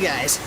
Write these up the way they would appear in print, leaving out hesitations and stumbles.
guys.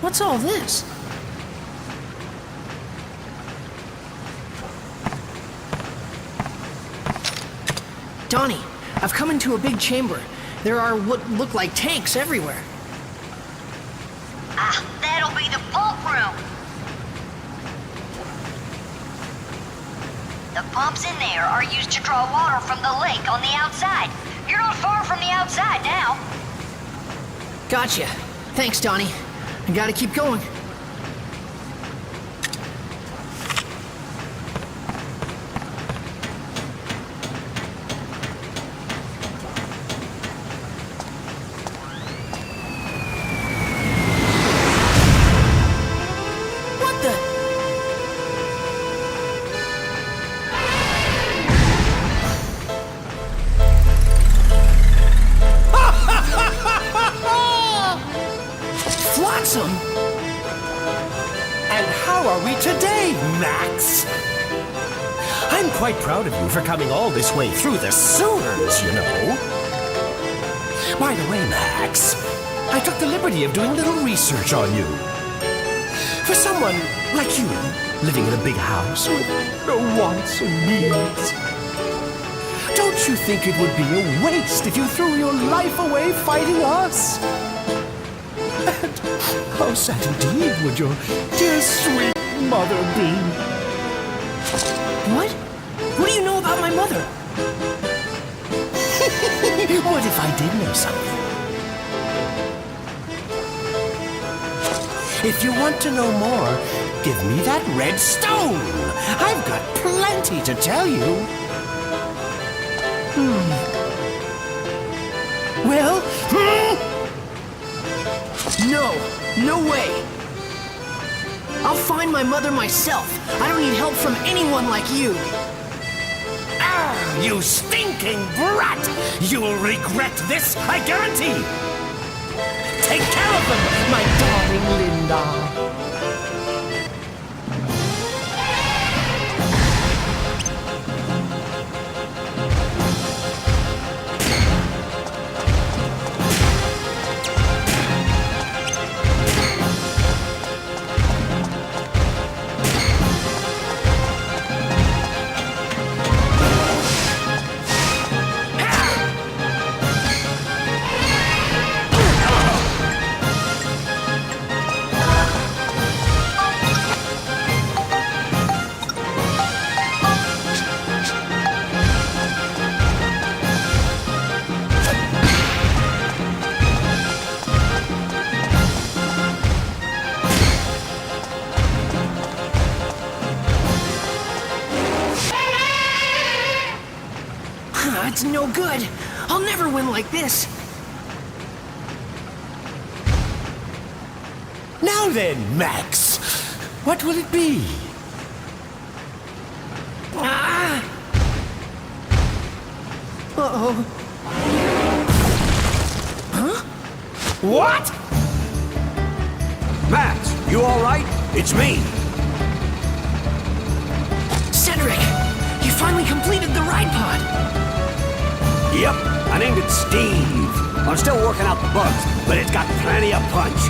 What's all this? Donnie, I've come into a big chamber. There are what look like tanks everywhere. Ah, that'll be the pump room. The pumps in there are used to draw water from the lake on the outside. You're not far from the outside now. Gotcha. Thanks, Donnie. I gotta keep going. What the? Flotsam! And how are we today, Max? I'm quite proud of you for coming all this way through the sewers, you know. By the way, Max, I took the liberty of doing a little research on you. For someone like you, living in a big house with no wants and needs, don't you think it would be a waste if you threw your life away fighting us? And how sad indeed would your dear sweet mother be? What? What do you know about my mother? What if I did know something? If you want to know more, give me that red stone. I've got plenty to tell you. Well? No way. I'll find my mother myself. I don't need help from anyone like you. Ah, you stinking brat! You'll regret this, I guarantee! Take care of them, my darling Linda. It's no good. I'll never win like this. Now then, Max, what will it be? Ah! Uh-oh. Huh? What? Max, you all right? It's me. Cedric, you finally completed the ride pod. Yep, I named it Steve. I'm still working out the bugs, but it's got plenty of punch.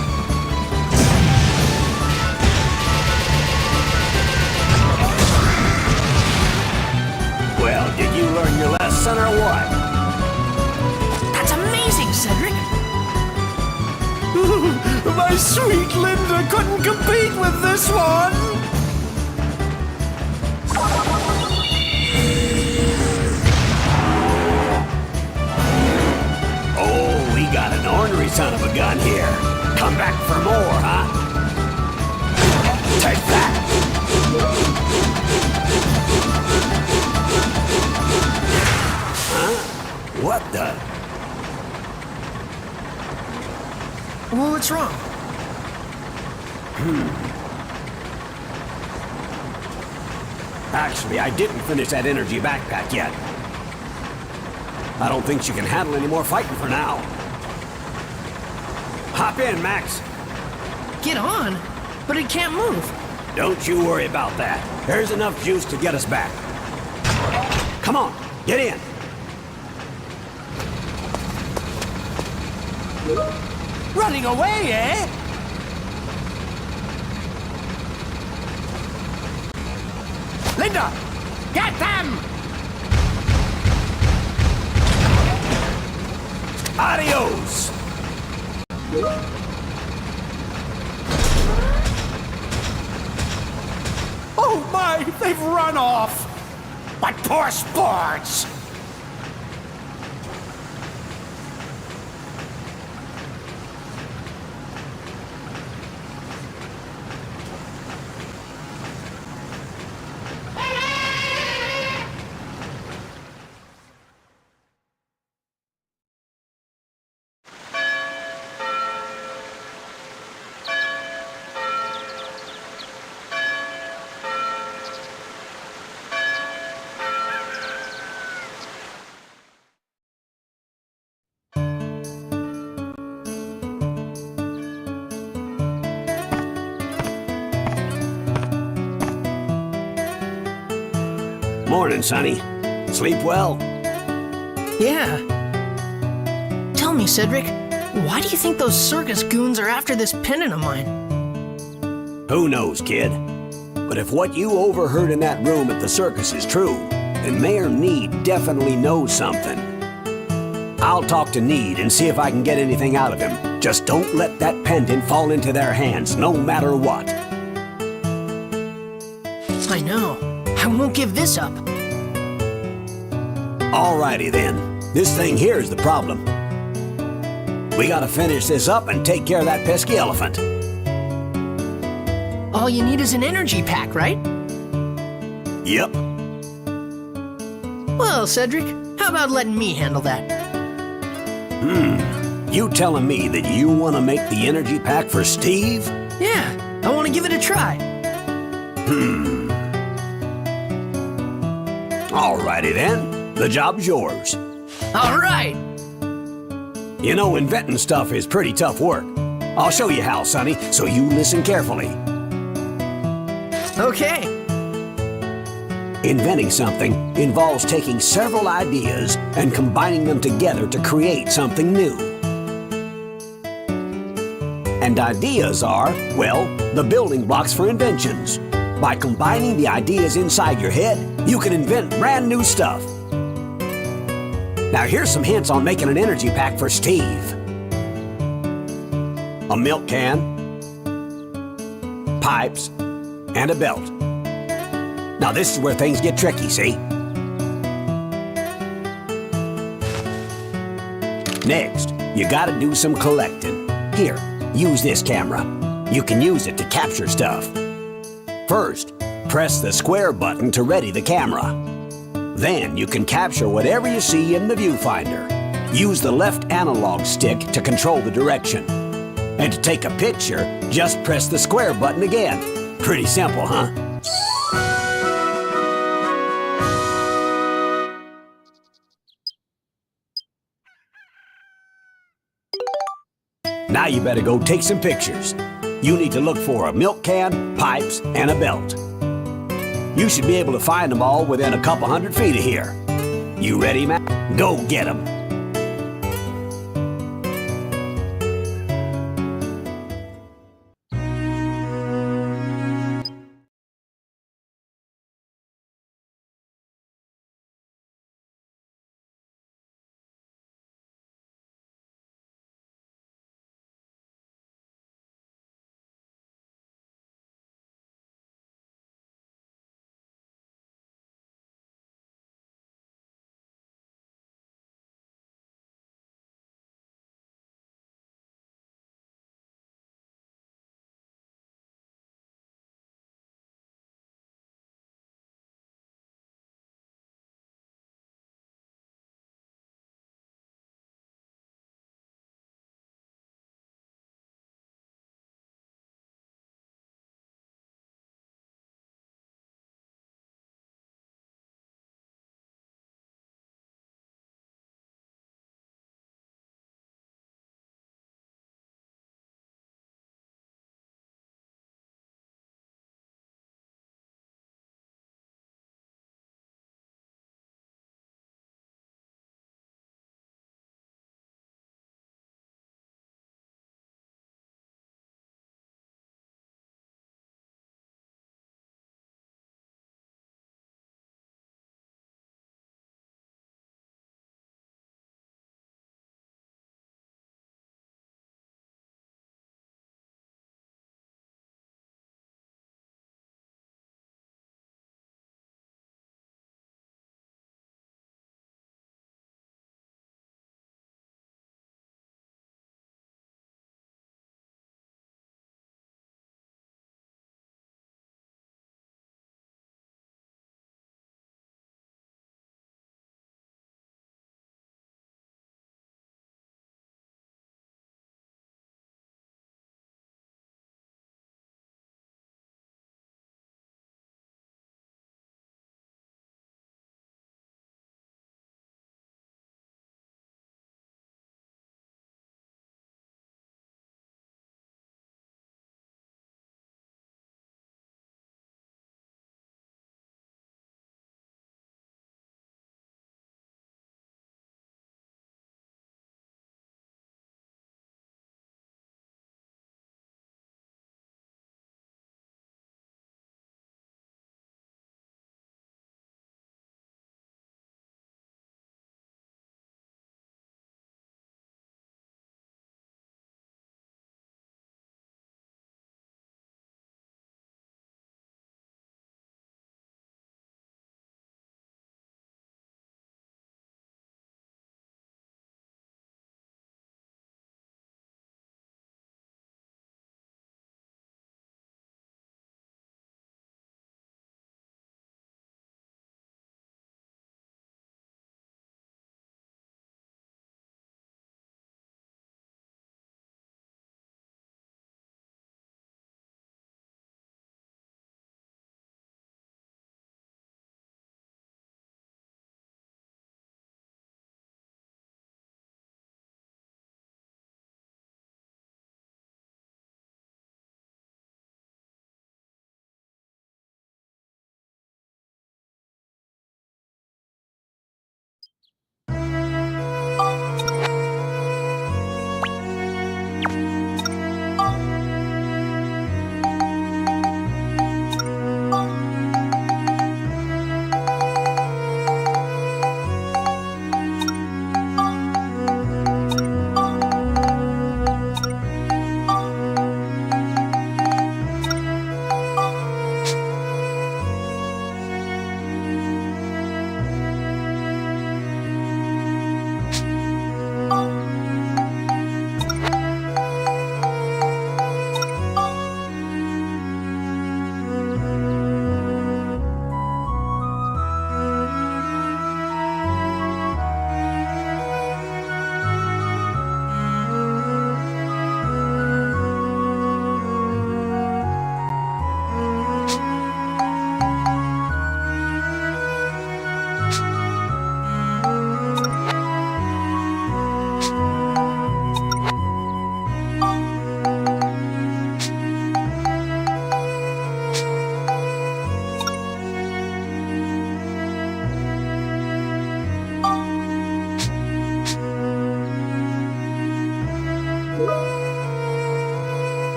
Well, did you learn your lesson or what? That's amazing, Cedric. My sweet Linda couldn't compete with this one. Oh, we got an ornery son of a gun here. Come back for more, huh? Take that! Huh? What the? Well, what's wrong? Actually, I didn't finish that energy backpack yet. I don't think she can handle any more fighting for now. Hop in, Max. Get on, but it can't move. Don't you worry about that. There's enough juice to get us back. Come on, get in. Running away, eh? Linda, get them! Adios! Oh my, they've run off! What poor sports! Morning, Sonny. Sleep well? Yeah. Tell me, Cedric, why do you think those circus goons are after this pendant of mine? Who knows, kid? But if what you overheard in that room at the circus is true, then Mayor Need definitely knows something. I'll talk to Need and see if I can get anything out of him. Just don't let that pendant fall into their hands, no matter what. I know. I won't give this up. Alrighty then. This thing here is the problem. We gotta finish this up and take care of that pesky elephant. All you need is an energy pack, right? Yep. Well, Cedric, how about letting me handle that? You telling me that you want to make the energy pack for Steve? Yeah, I want to give it a try. Alrighty then. The job's yours. All right. You know, inventing stuff is pretty tough work. I'll show you how, Sonny, so you listen carefully. Okay. Inventing something involves taking several ideas and combining them together to create something new. And ideas are, well, the building blocks for inventions. By combining the ideas inside your head, you can invent brand new stuff. Now here's some hints on making an energy pack for Steve. A milk can, pipes, and a belt. Now this is where things get tricky, see? Next, you gotta do some collecting. Here, use this camera. You can use it to capture stuff. First, press the square button to ready the camera. Then you can capture whatever you see in the viewfinder. Use the left analog stick to control the direction. And to take a picture, just press the square button again. Pretty simple, huh? Now you better go take some pictures. You need to look for a milk can, pipes, and a belt. You should be able to find them all within a couple 100 feet of here. You ready, Mac? Go get them.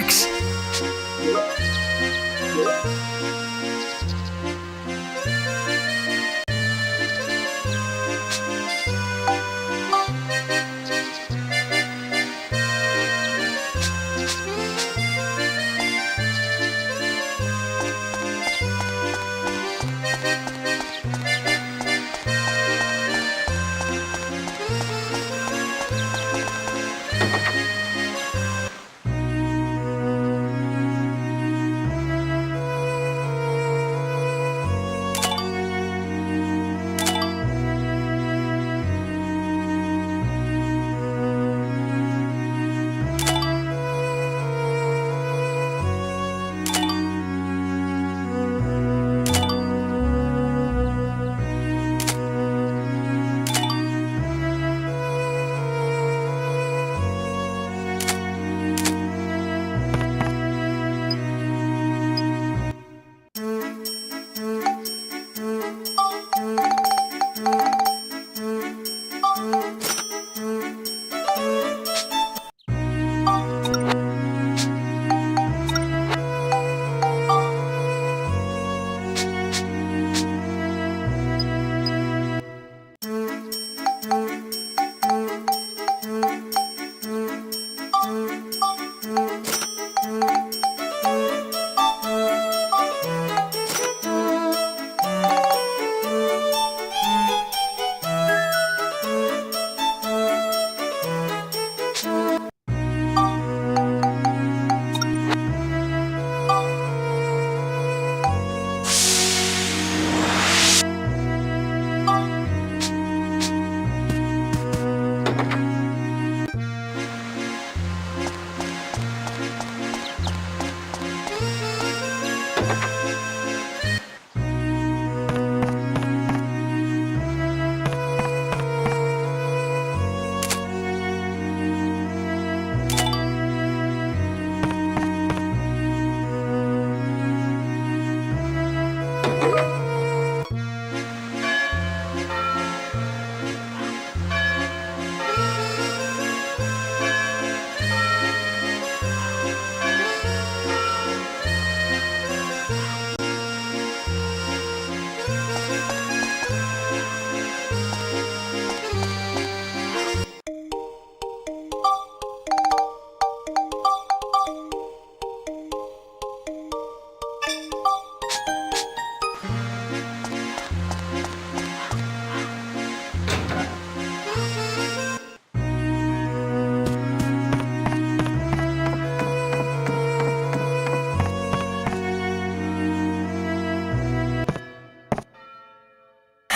works!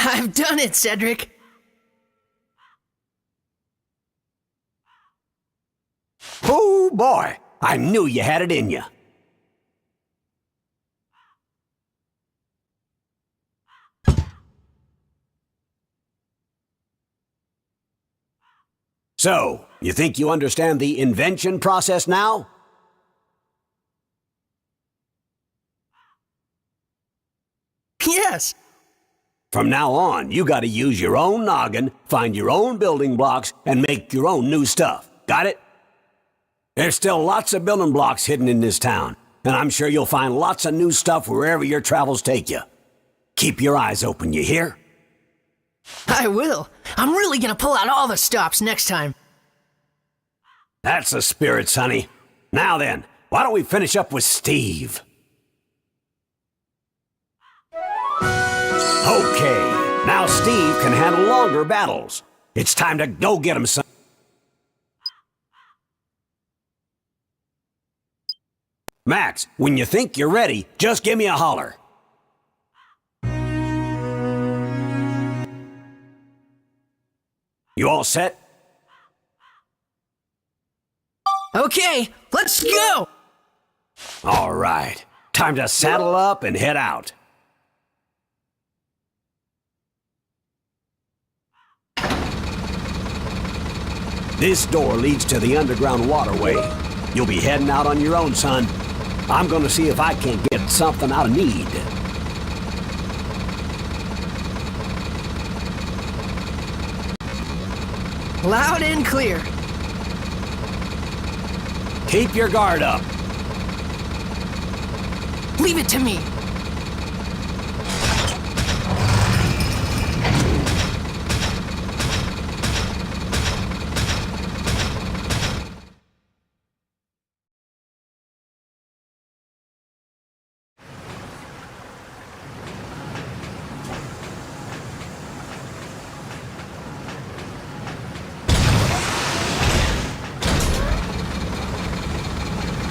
I've done it, Cedric! Oh boy, I knew you had it in you. So, you think you understand the invention process now? Yes! From now on, you gotta use your own noggin, find your own building blocks, and make your own new stuff. Got it? There's still lots of building blocks hidden in this town, and I'm sure you'll find lots of new stuff wherever your travels take you. Keep your eyes open, you hear? I will! I'm really gonna pull out all the stops next time. That's the spirit, Sonny. Now then, why don't we finish up with Steve? Okay, now Steve can handle longer battles. It's time to go get him, son. Max, when you think you're ready, just give me a holler. You all set? Okay, let's go! All right, time to saddle up and head out. This door leads to the underground waterway. You'll be heading out on your own, son. I'm gonna see if I can't get something out of Need. Loud and clear. Keep your guard up. Leave it to me.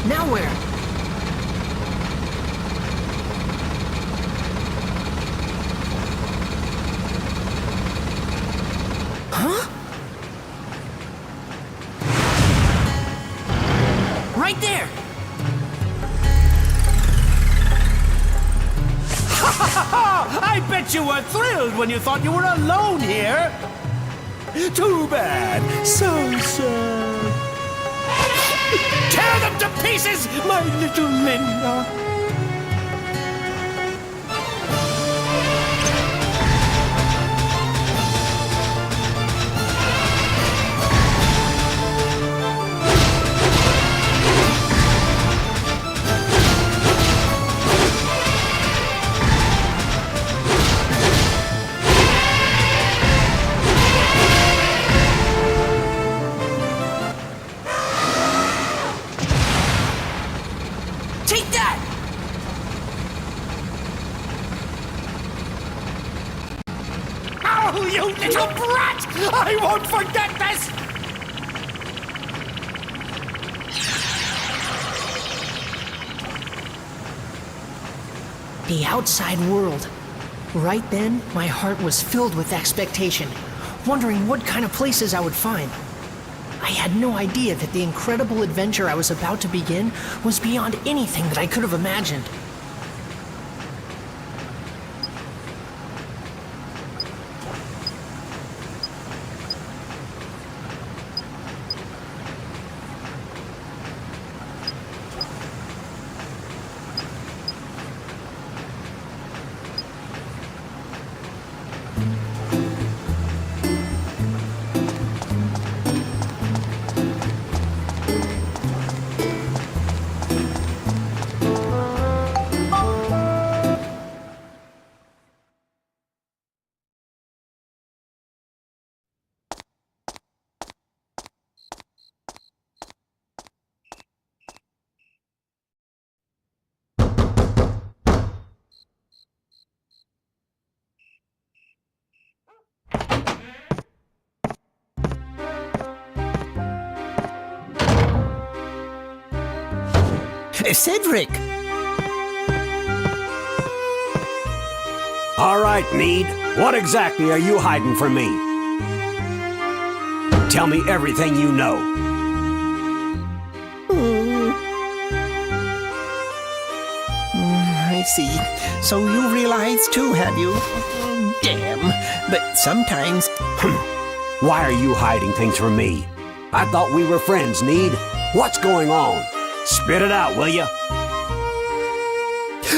Now where? Huh? Right there! I bet you were thrilled when you thought you were alone here. Too bad. So sad. Tear them to pieces, my little Linda. Take that! Oh, you little brat! I won't forget this! The outside world. Right then, my heart was filled with expectation, wondering what kind of places I would find. I had no idea that the incredible adventure I was about to begin was beyond anything that I could have imagined. Cedric! All right, Need. What exactly are you hiding from me? Tell me everything you know. I see. So you realize too, have you? Damn. But sometimes... Why are you hiding things from me? I thought we were friends, Need. What's going on? Spit it out, will you?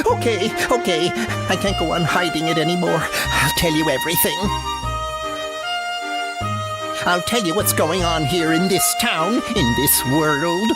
Okay. I can't go on hiding it anymore. I'll tell you everything. I'll tell you what's going on here in this town, in this world.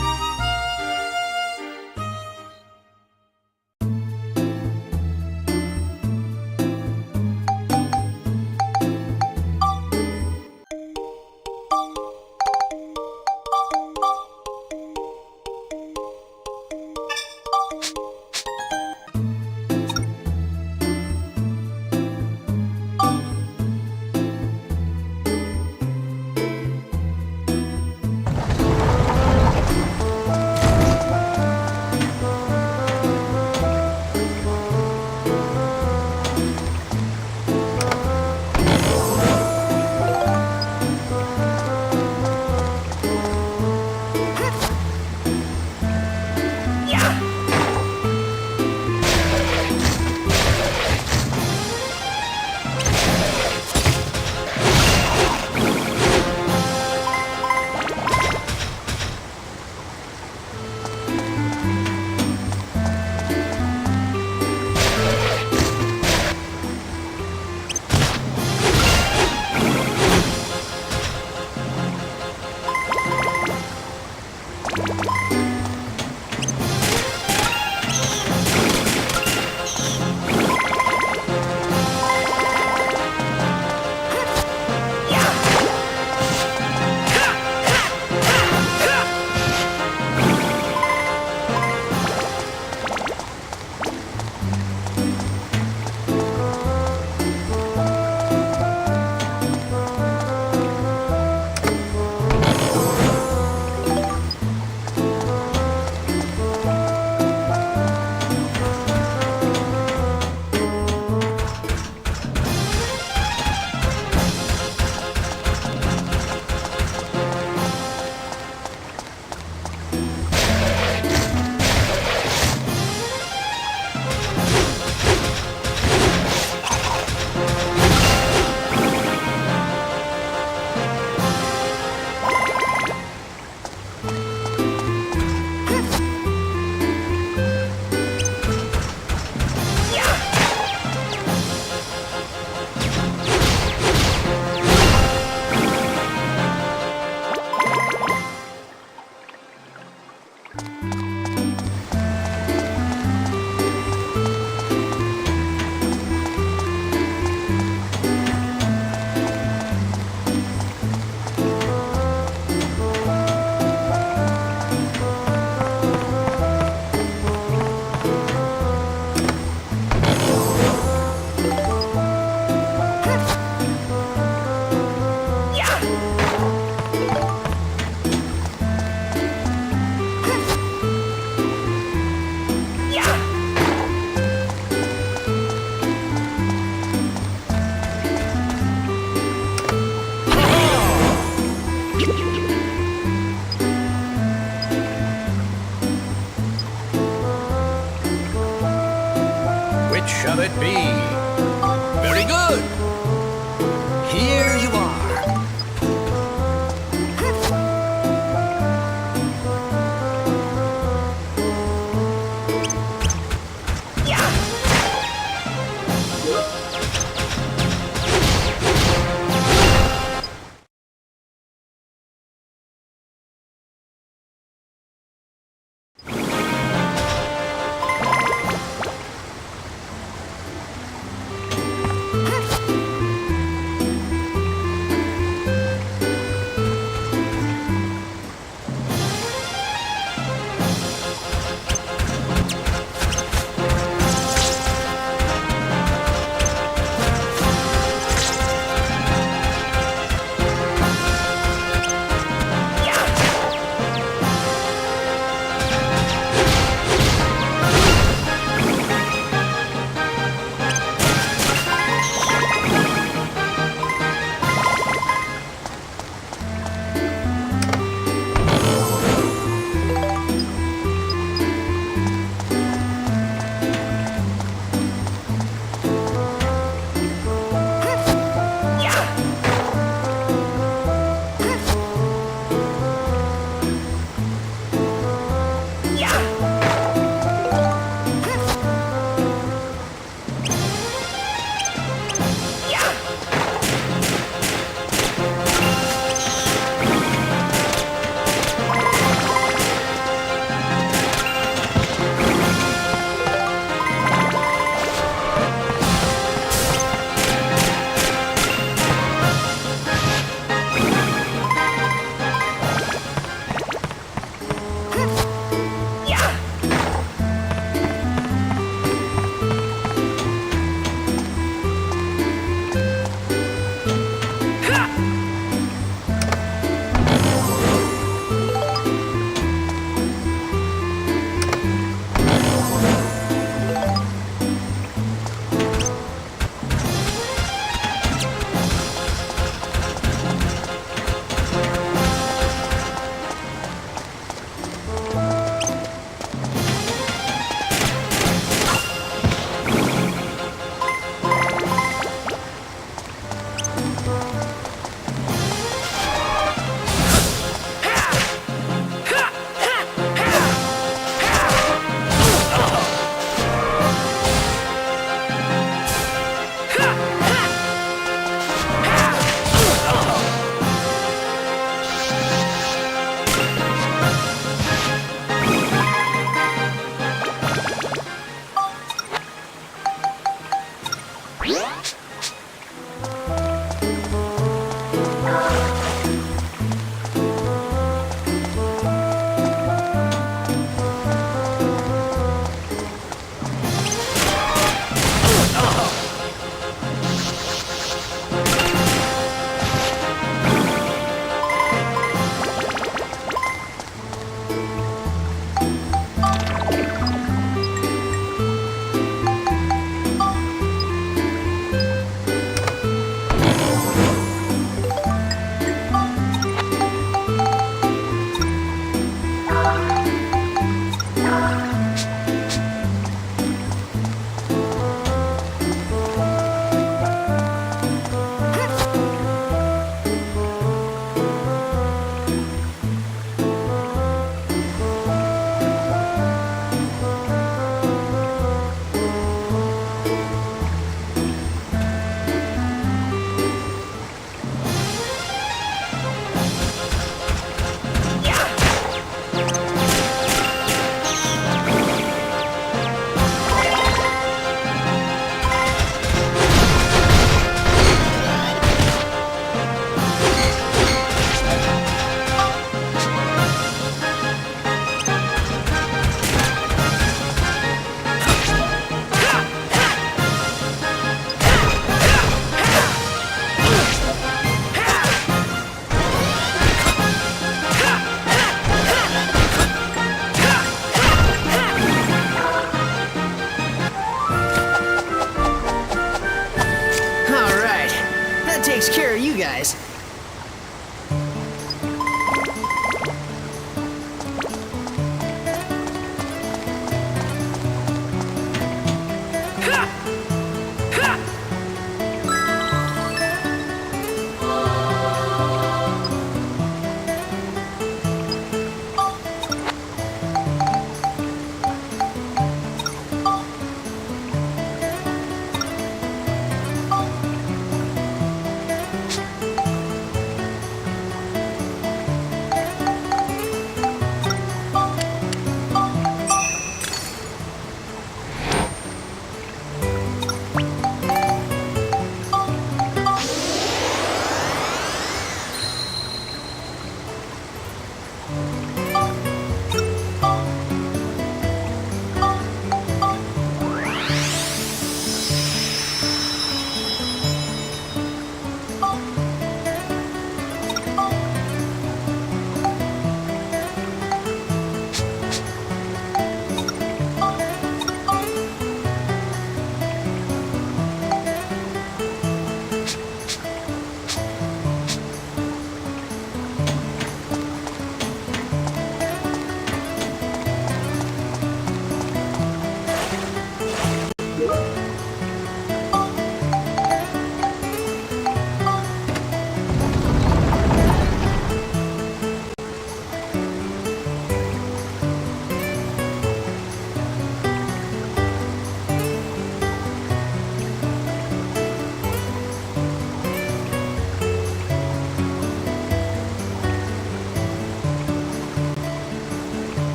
Takes care of you guys.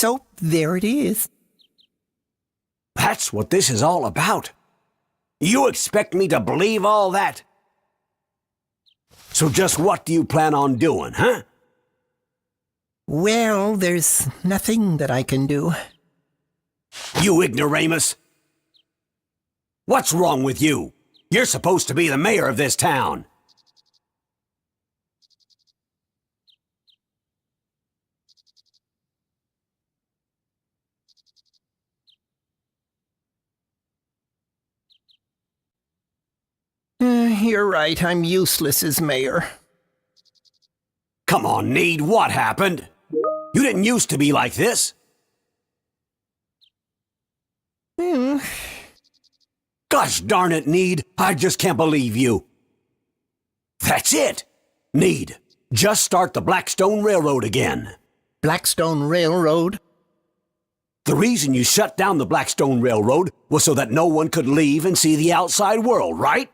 So there it is. That's what this is all about. You expect me to believe all that? So just what do you plan on doing, huh? Well, there's nothing that I can do. You ignoramus! What's wrong with you? You're supposed to be the mayor of this town. You're right, I'm useless as mayor. Come on, Need, what happened? You didn't used to be like this. Gosh darn it, Need. I just can't believe you. That's it. Need, just start the Blackstone Railroad again. Blackstone Railroad? The reason you shut down the Blackstone Railroad was so that no one could leave and see the outside world, right?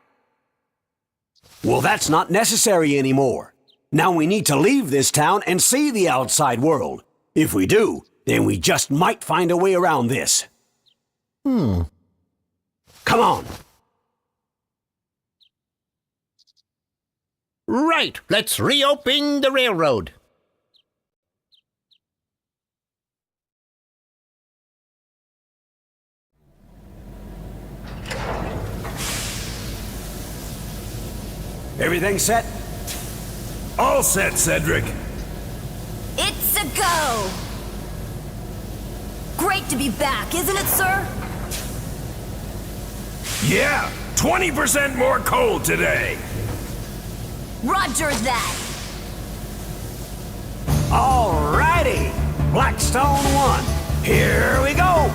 Well, that's not necessary anymore. Now we need to leave this town and see the outside world. If we do, then we just might find a way around this. Come on. Right, let's reopen the railroad. Everything set? All set, Cedric. It's a go! Great to be back, isn't it, sir? Yeah, 20% more coal today. Roger that! Alrighty! Blackstone 1. Here we go!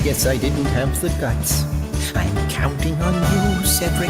Guess I didn't have the guts. I'm counting on you, Cedric.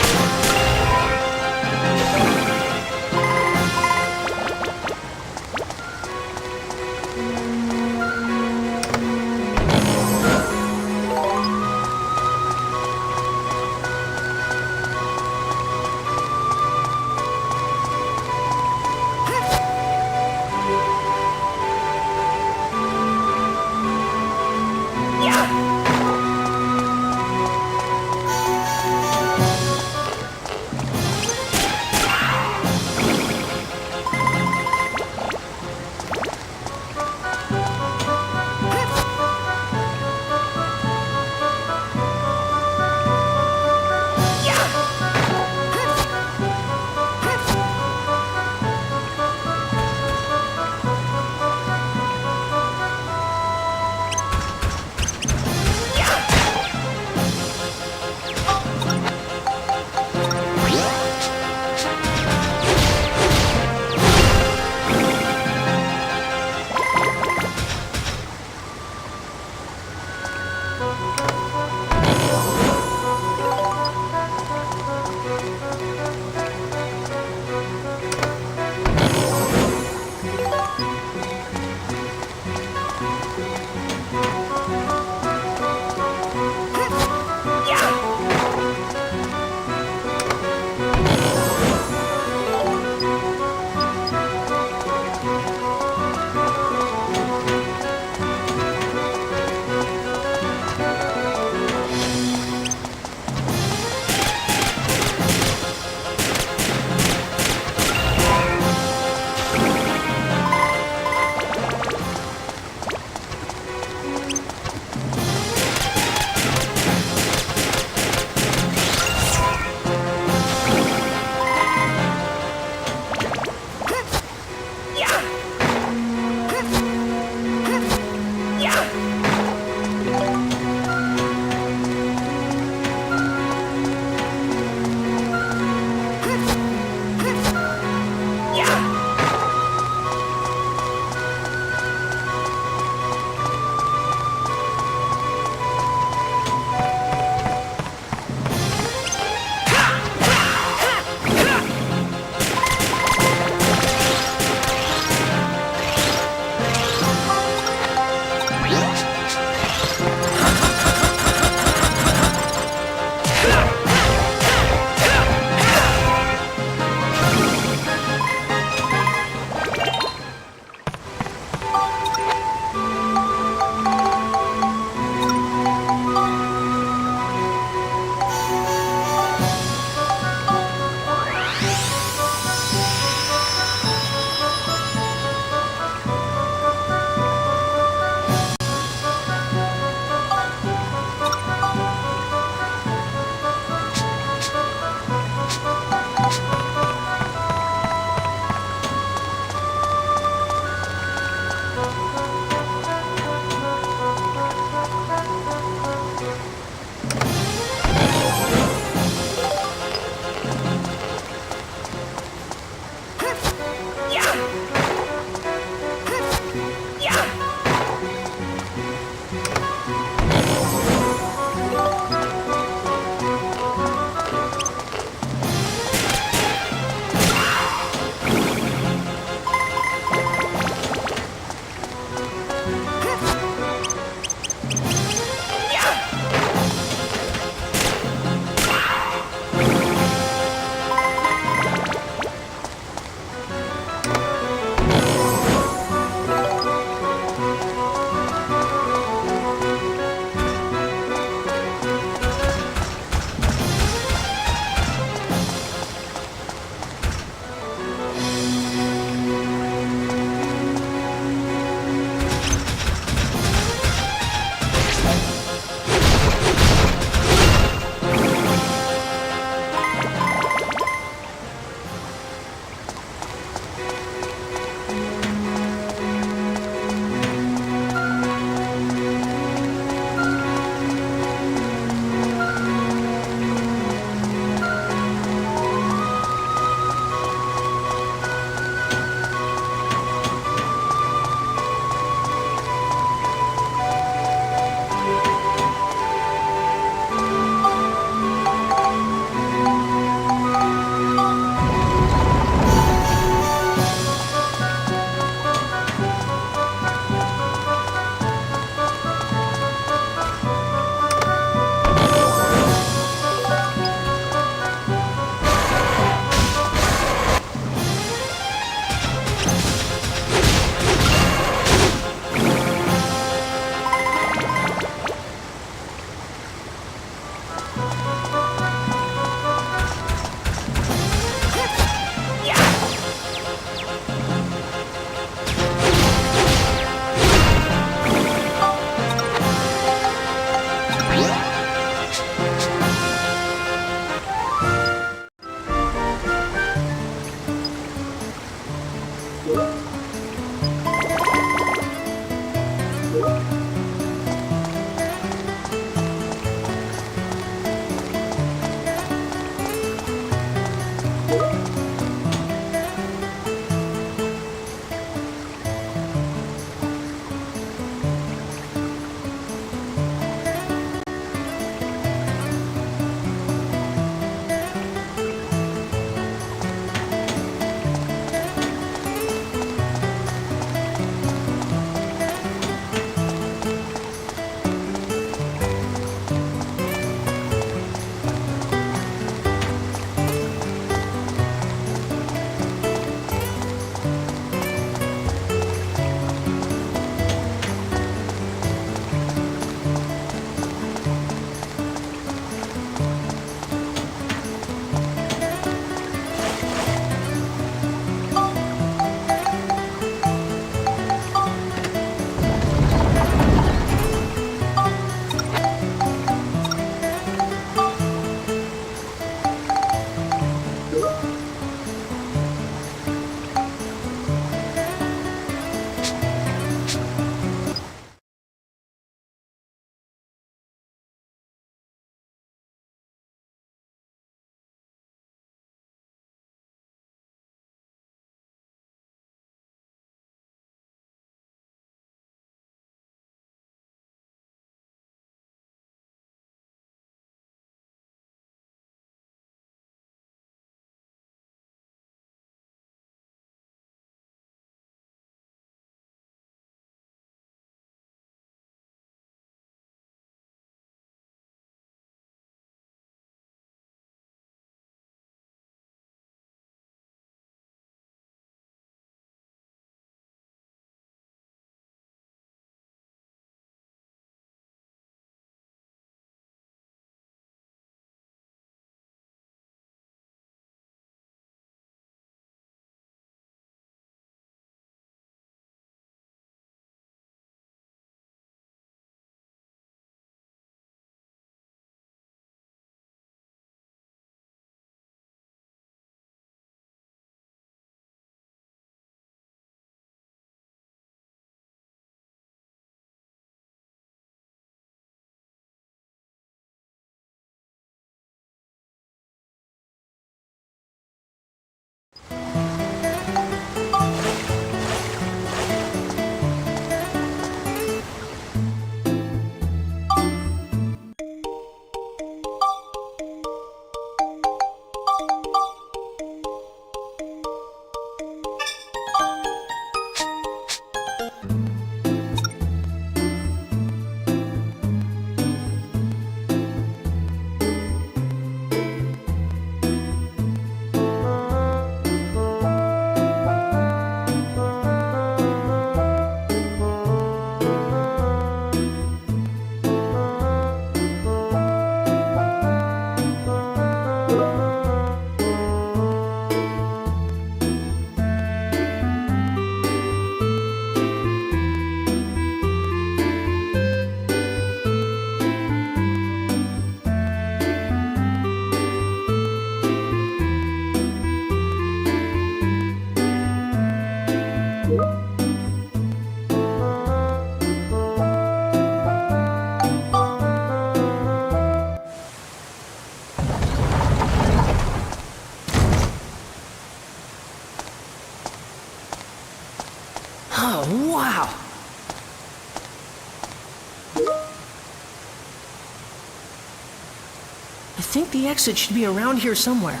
I think the exit should be around here somewhere.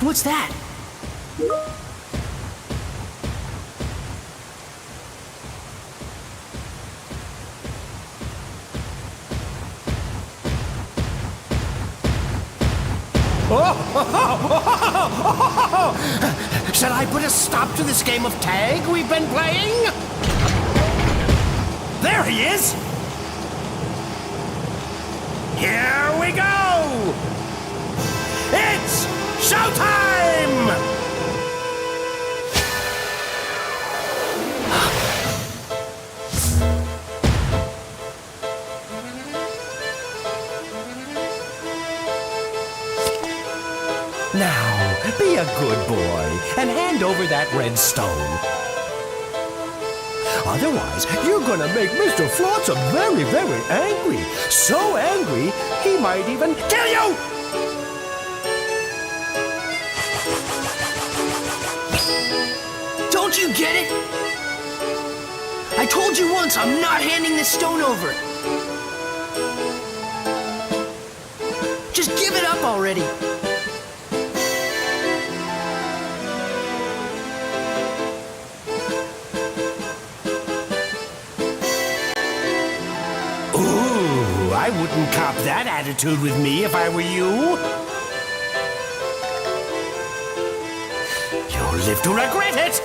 What's that? Shall I put a stop to this game of tag we've been playing? There he is! Here we go! It's showtime! Now, be a good boy and hand over that red stone. Otherwise, you're gonna make Mr. Flotsam very, very angry. So angry, he might even kill you! Don't you get it? I told you once I'm not handing this stone over. Just give it up already. Ooh, I wouldn't cop that attitude with me if I were you. You'll live to regret it!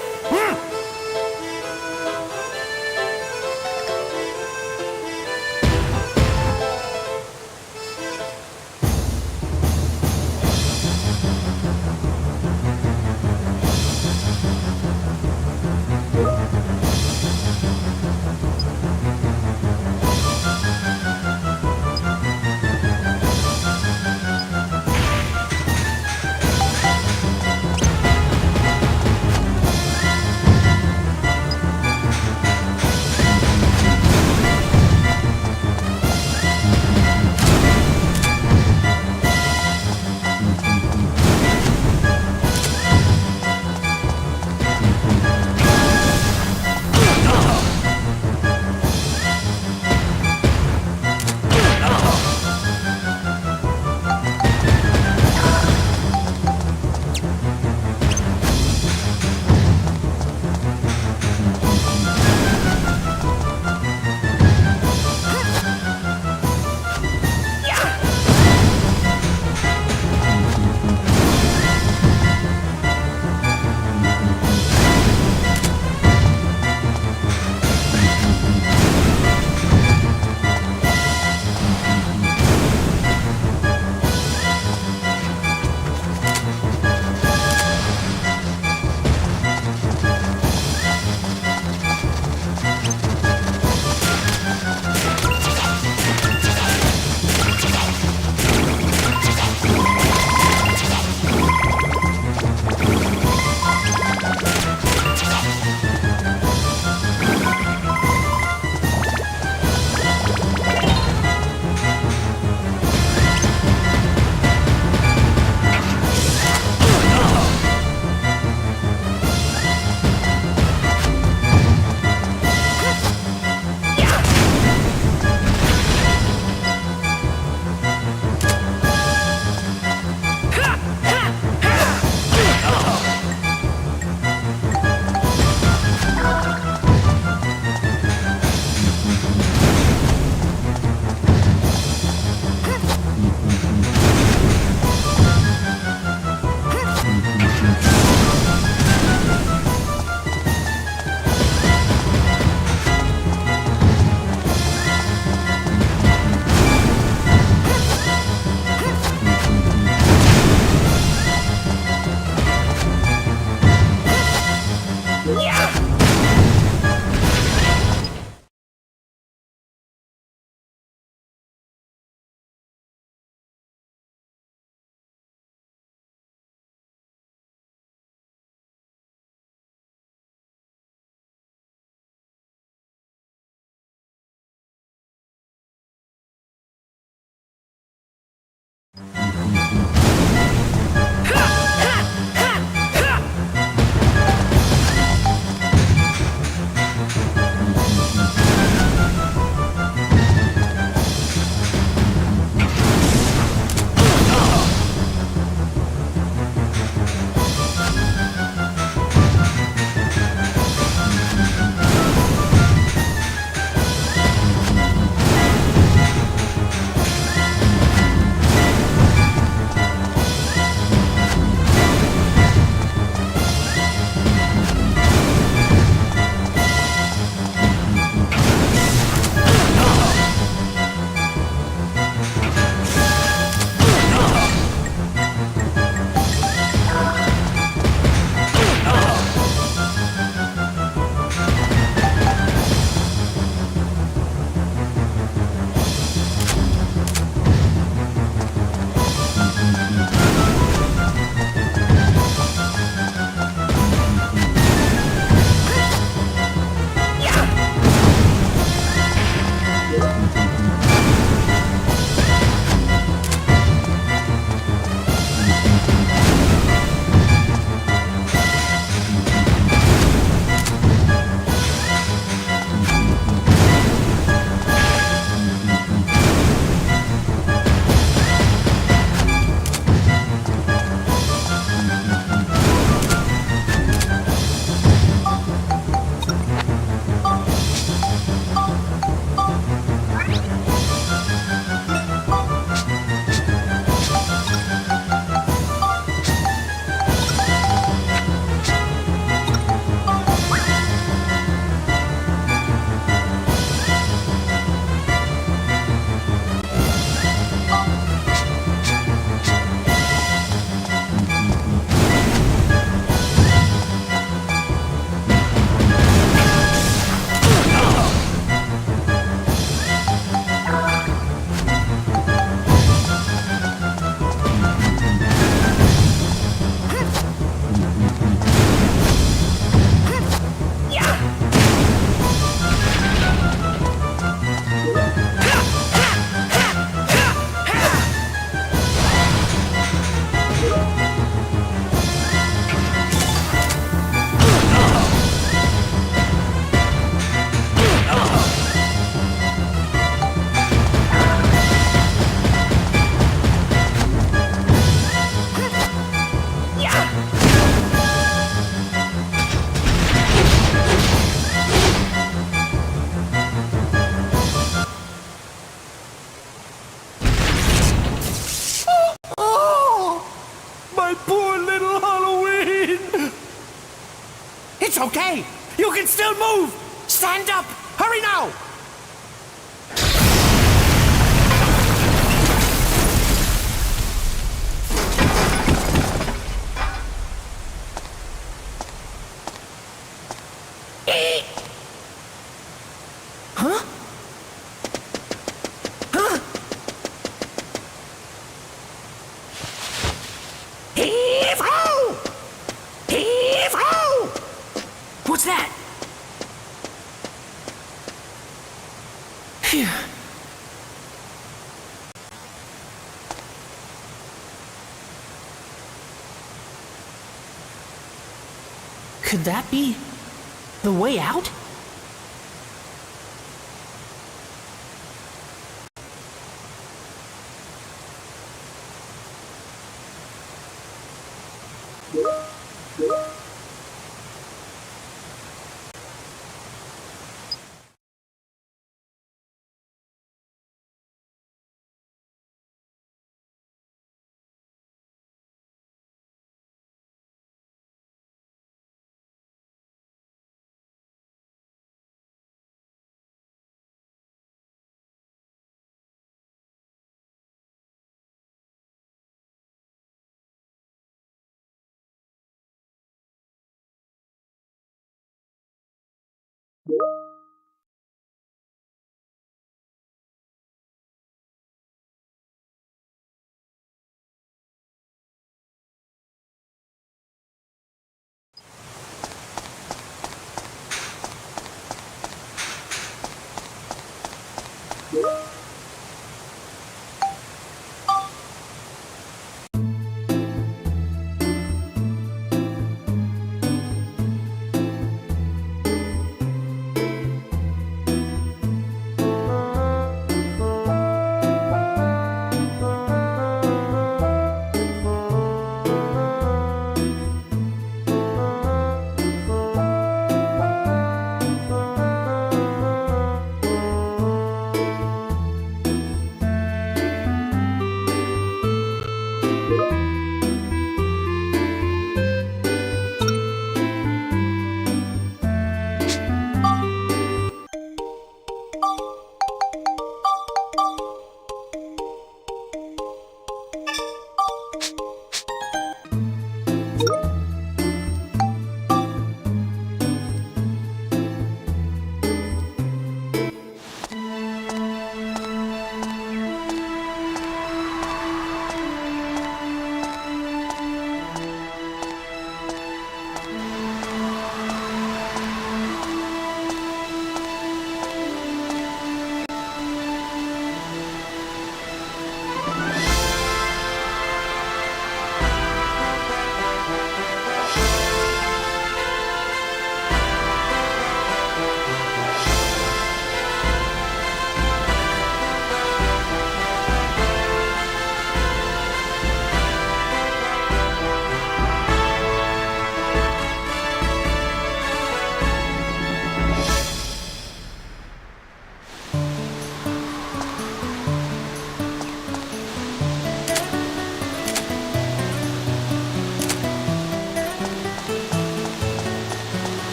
okay. You can still move. Stand up. Hurry now. Huh? Huh? Heave-ho! Heave-ho! What's that? Phew. Could that be the way out?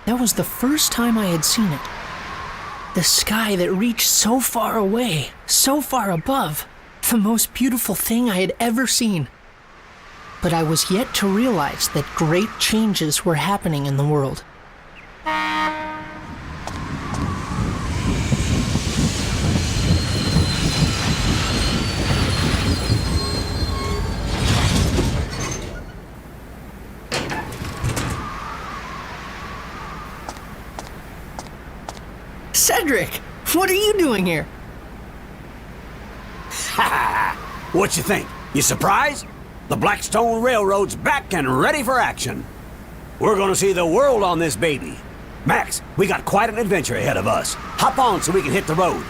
That was the first time I had seen it. The sky that reached so far away, so far above, the most beautiful thing I had ever seen. But I was yet to realize that great changes were happening in the world. Cedric, what are you doing here? What you think? You surprised? The Blackstone Railroad's back and ready for action. We're gonna see the world on this baby. Max, we got quite an adventure ahead of us. Hop on so we can hit the road.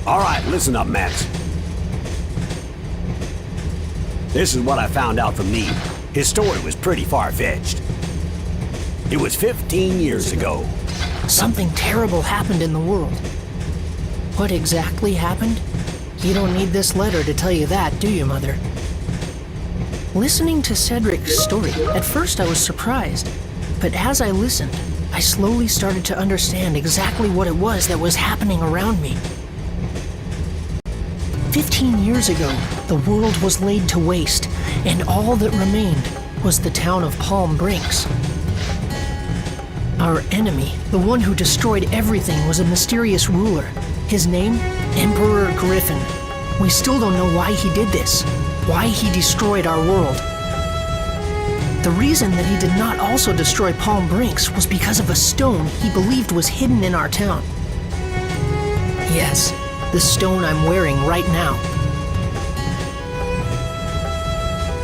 All right, listen up, Max. This is what I found out from Need. His story was pretty far-fetched. It was 15 years ago. Something terrible happened in the world. What exactly happened? You don't need this letter to tell you that, do you, Mother? Listening to Cedric's story, at first I was surprised. But as I listened, I slowly started to understand exactly what it was that was happening around me. 15 years ago, the world was laid to waste, and all that remained was the town of Palm Brinks. Our enemy, the one who destroyed everything, was a mysterious ruler. His name? Emperor Griffin. We still don't know why he did this, why he destroyed our world. The reason that he did not also destroy Palm Brinks was because of a stone he believed was hidden in our town. Yes, the stone I'm wearing right now.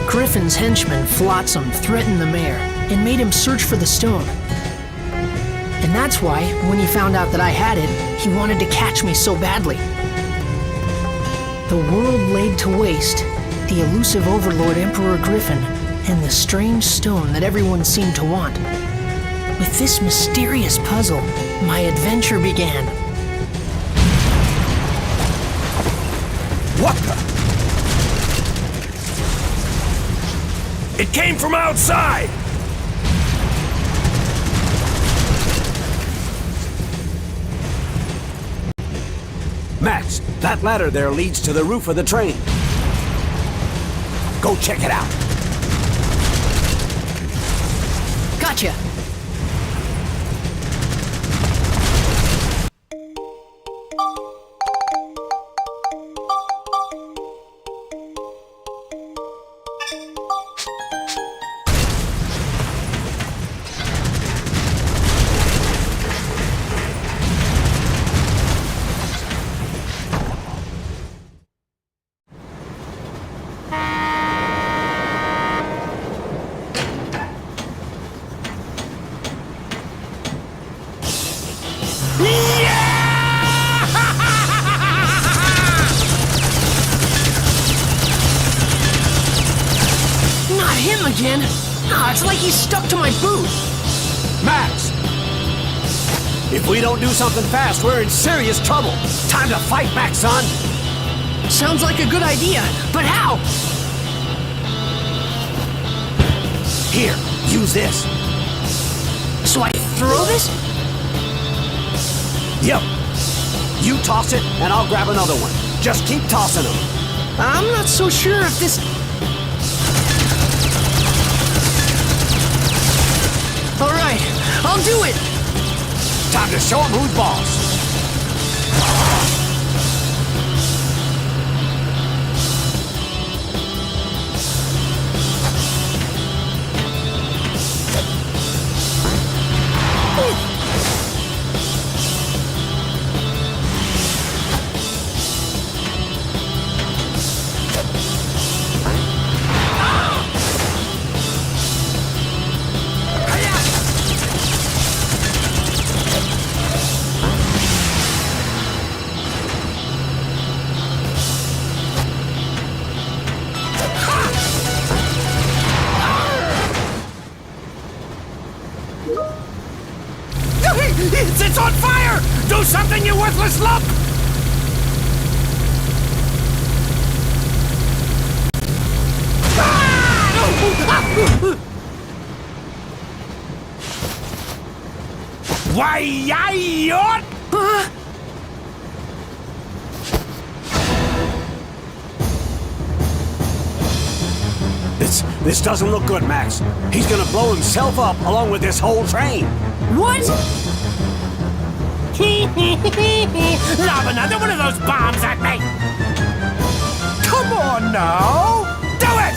Griffin's henchman, Flotsam, threatened the mayor and made him search for the stone. And that's why, when he found out that I had it, he wanted to catch me so badly. The world laid to waste, the elusive overlord Emperor Griffin, and the strange stone that everyone seemed to want. With this mysterious puzzle, my adventure began. What the? It came from outside! Max, that ladder there leads to the roof of the train. Go check it out. Gotcha! Not him again! Ah, it's like he's stuck to my boot! Max! If we don't do something fast, we're in serious trouble. Time to fight back, son. Sounds like a good idea, but how? Here, use this. So I throw this? Yep. You toss it, and I'll grab another one. Just keep tossing them. I'm not so sure if this... All right, I'll do it! Time to show them who's boss. It's on fire! Do something, you worthless lump! Why, yacht! This doesn't look good, Max. He's gonna blow himself up along with this whole train. What? Lob another one of those bombs at me! Come on now! Do it!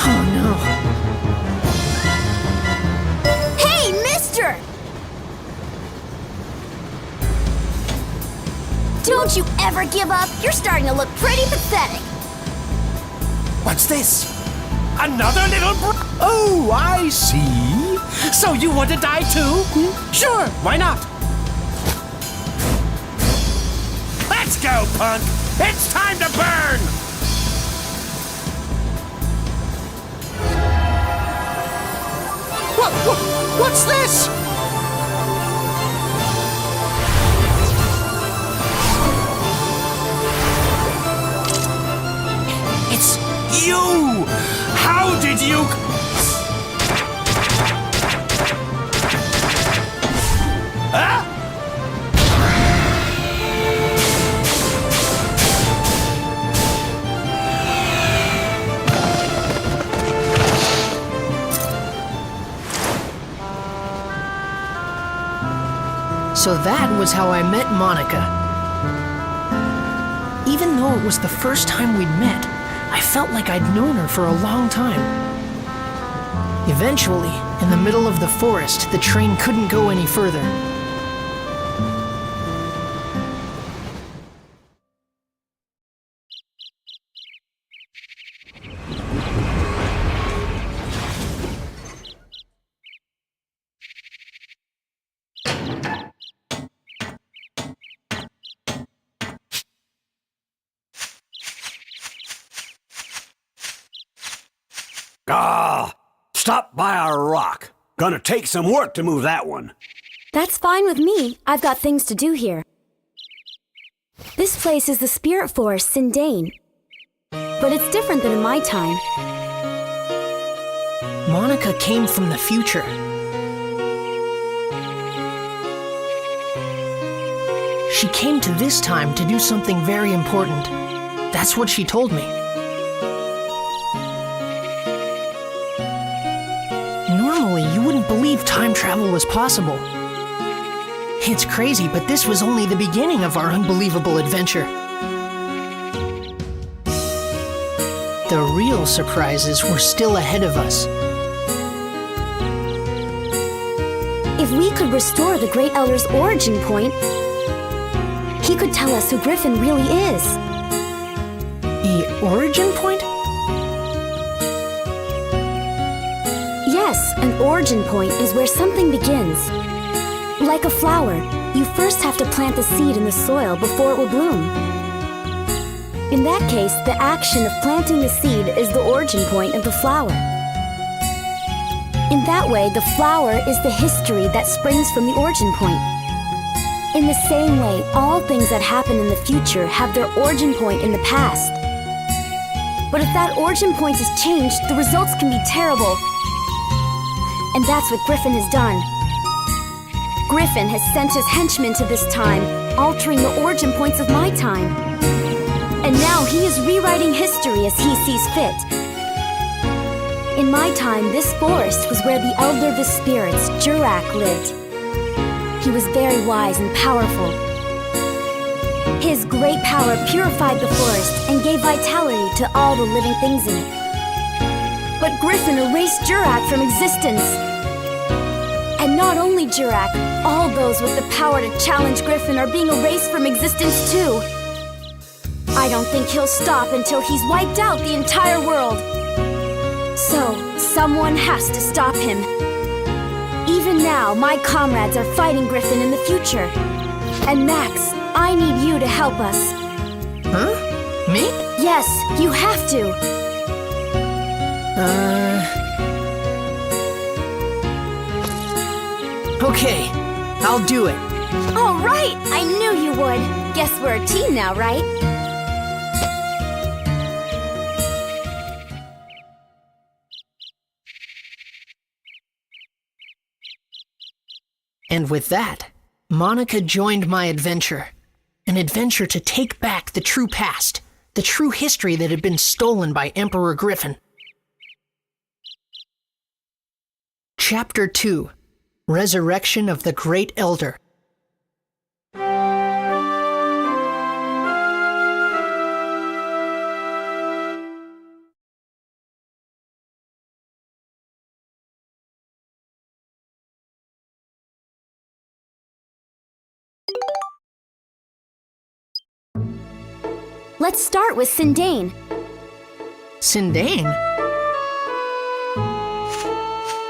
Oh no. Hey, mister! Don't you ever give up? You're starting to look pretty pathetic. What's this? Another little Oh, I see. So you want to die too? Sure, why not? Let's go, punk! It's time to burn! What's this? It's you! How did you... Huh? So that was how I met Monica. Even though it was the first time we'd met, I felt like I'd known her for a long time. Eventually, in the middle of the forest, the train couldn't go any further. Stop by our rock. Gonna take some work to move that one. That's fine with me. I've got things to do here. This place is the Spirit Forest, Sindane. But it's different than in my time. Monica came from the future. She came to this time to do something very important. That's what she told me. Normally, you wouldn't believe time travel was possible. It's crazy, but this was only the beginning of our unbelievable adventure. The real surprises were still ahead of us. If we could restore the Great Elder's origin point, he could tell us who Griffin really is. The origin point? Yes, an origin point is where something begins. Like a flower, you first have to plant the seed in the soil before it will bloom. In that case, the action of planting the seed is the origin point of the flower. In that way, the flower is the history that springs from the origin point. In the same way, all things that happen in the future have their origin point in the past. But if that origin point is changed, the results can be terrible. And that's what Griffin has done. Griffin has sent his henchmen to this time, altering the origin points of my time. And now he is rewriting history as he sees fit. In my time, this forest was where the Elder of the Spirits, Jurak, lived. He was very wise and powerful. His great power purified the forest and gave vitality to all the living things in it. But Griffin erased Jurak from existence. And not only Jurak, all those with the power to challenge Griffin are being erased from existence too. I don't think he'll stop until he's wiped out the entire world. So, someone has to stop him. Even now, my comrades are fighting Griffin in the future. And Max, I need you to help us. Huh? Me? Yes, you have to. Okay, I'll do it. All right, I knew you would. Guess we're a team now, right? And with that, Monica joined my adventure. An adventure to take back the true past, the true history that had been stolen by Emperor Griffin. Chapter 2: Resurrection of the Great Elder. Let's start with Sindane. Sindane?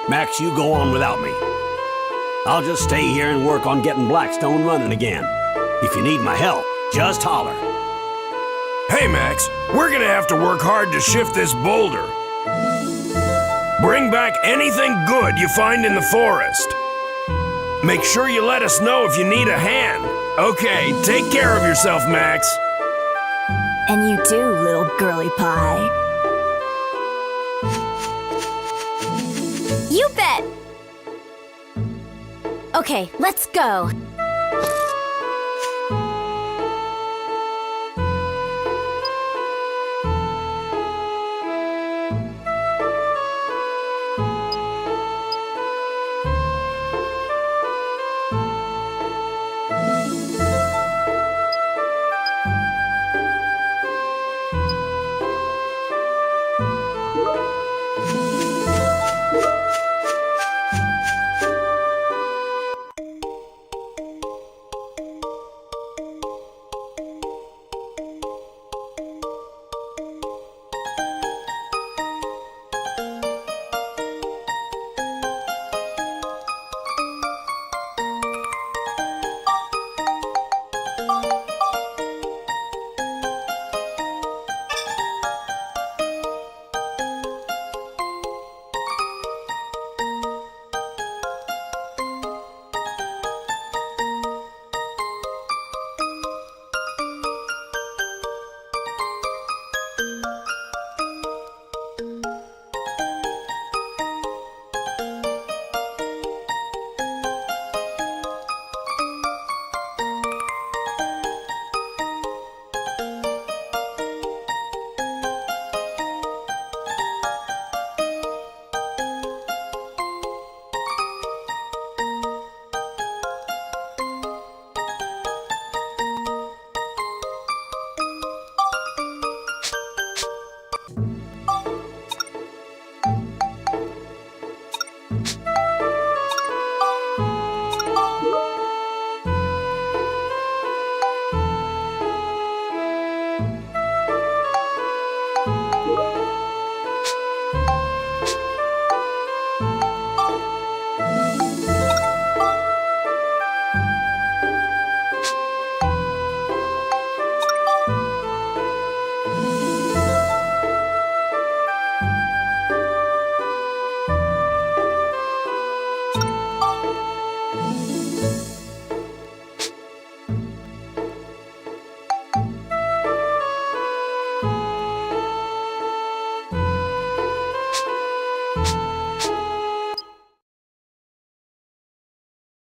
Max, you go on without me. I'll just stay here and work on getting Blackstone running again. If you need my help, Just holler. Hey, Max, we're gonna have to work hard to shift this boulder. Bring back anything good you find in the forest. Make sure you let us know if you need a hand. Okay, take care of yourself, Max. And you do, little girly pie. You bet! Okay, let's go.